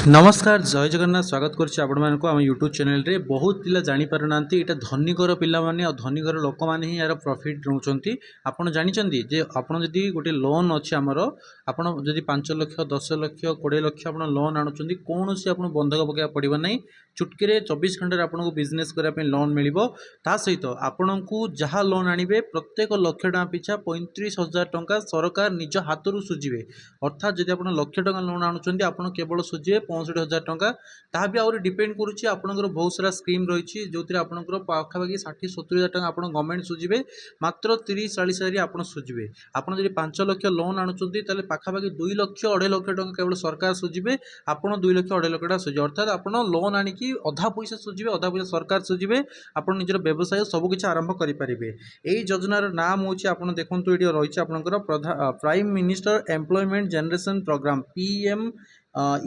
नमस्कार जय जगन्नाथ स्वागत करुँ आम यूट्यूब चैनल रे बहुत पिला जानी पार ना यहाँ धनिकर पिला माने और धनिकर लोक मैंने ही यार प्रॉफिट रोचे आपड़ जानते जे आपड़ जदि गोटे लोन अच्छे आमर आपड़ जदि 5 लाख 10 लाख 20 लाख आप लोन आणुंट कौन सी आप बंधक पकड़ा पड़ो ना चुटकी 24 घंटे आपको बिजनेस करने लोन मिल सहित आपण को जहाँ लोन आणवे प्रत्येक लक्ष टका पिछा 35,000 टंका सरकार निज हाथ सुझे अर्थात जब आप लक्ष टका लोन आणुंट आप केवल सुझे 65,000 टंका ताहा भी आउरी डिपेंड करुच्ची आपनकर बहुत सारा स्कीम रही जो आपनकर पाखापाखि 60-70,000 टंका आप गवर्नमेंट सुझे मात्र 30-40,000 आप सुझे आपड़ जब 5 लाख लोन आणुंट पाखापाखि 2 लाख 2.5 लाख टंका केवल सरकार सुझे आपड़ 2 लाख 2.5 लाख टका सुझे अर्थात आप लोन आनिकी अधा पैसा सुझे अधा पैसा सरकार सुझे आप निजर व्यवसाय सबकि आरंभ करेंगे। यही योजनार नाम हूँ आप देखो ये रही आपंकर prime minister employment generation programme PM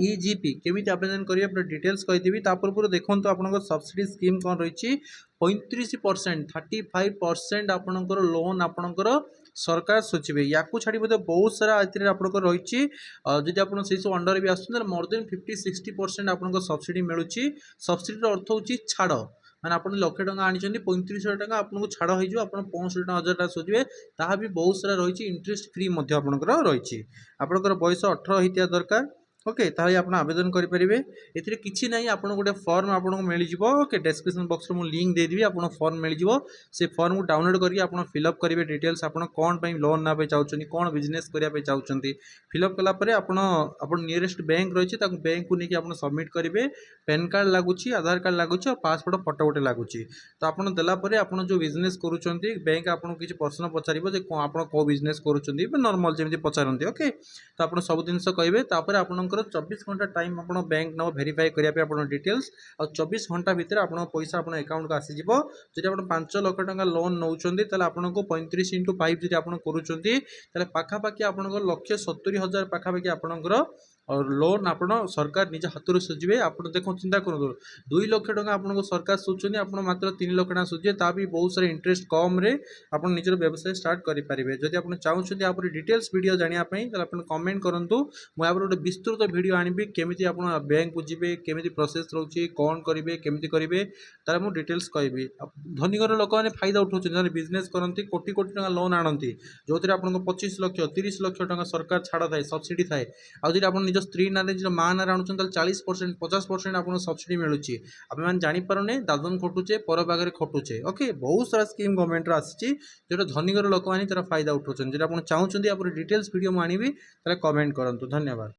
EGP केमी आवेदन करेंगे अपने डिटेल्स कहीदेवी पूर्व देखो आप सब्सिडी स्कीम कौन रही 35% 35% आपणकर लोन आपणकर सरकार सोचे या छाड़ी बहुत सारा आपंकर रही जदि आप सब अंडर भी आस मोर देन 50-60% आप सब्सिडी मिलूँ सब्सिडी अर्थ हूँ छाड़ मैंने आप लक्ष टका आनी 35,000 टका आपको छाड़ हो 65,000 टका सुझे ताहा भी बहुत सारा रही इंटरेस्ट फ्री आपंकर रही आपंकर बयस 18 होता दरकार ओके ताही आप आवेदन करेंगे ए किसी ना आप गोटे फॉर्म आपको मिल ओके डिस्क्रिप्शन बॉक्स में लिंक देदेवी आप फॉर्म मिल से फॉर्म को डाउनलोड करके आप फिलअप करेंगे डिटेल्स आप कौन लोन ना चाहते कौन बिजनेस करने चाहते फिलअप कलापर आप नियरेस्ट बैंक रही है बैंक को लेकिन आप सबमिट करेंगे पैन कार्ड लगुच आधार कार्ड लगुच और पासपोर्ट फोटो गोटे लगुच तो आप देलापर आप जो बिजनेस करुँच बैंक आपको किसी प्रश्न पचार आप कौ बिजनेस करुँच नॉर्मल जमी पचारती ओके तो आप सब जिन कहे आप 24 घंटा टाइम आप बैंक नब भेरीफाई करने डिटेल्स और 24 घंटा भितर आप पैसा आप अकाउंट को आसीज जब आप 5 लाख टका लोन नौ आपको 35x5 जब आप करुँच पाखापाखि आप 1,70,000 पाखापाखि आपंकर और लोन आप सरकार निज हाथ सुझे आप देखो चिंता करूँ 2 लाख टका आपको सरकार सुझुनि आप मात्र 3 लाख टका सुझे ता भी बहुत सारा इंटरेस्ट कम रे आप निजर व्यवसाय स्टार्ट करेंगे जब आप चाहते आप डिटेल्स वीडियो जानापी आप कमेंट करूँ मुझे गोटे विस्तृत वीडियो आनी केमी आप बैंक को जी केमी प्रोसेस रोचे कौन करेंगे केमी करेंगे तार मुझे डिटेल्स कहि धनिकर लोक मैंने फायदा उठाते बिजनेस करती कोटी कोटी टका लोन आनती जो थे आपको 25 लाख 30 लाख टका सरकार छाड़ थाए सब्सिडी थाए आज आप निज स्त्री ना निज माँ ना आणुन 40% 50% आपको सब्सिडी मिलूँ आम मैंने जापारे दादन खटुचे पर पाखे खटुचे ओके बहुत सारा स्कीम गवर्नमेंट आसी जो धनिकर लोक मैंने फायदा उठाते जब आप चाहते आप डिटेल्स वीडियो मुझे आनी कमेंट करूँ धन्यवाद।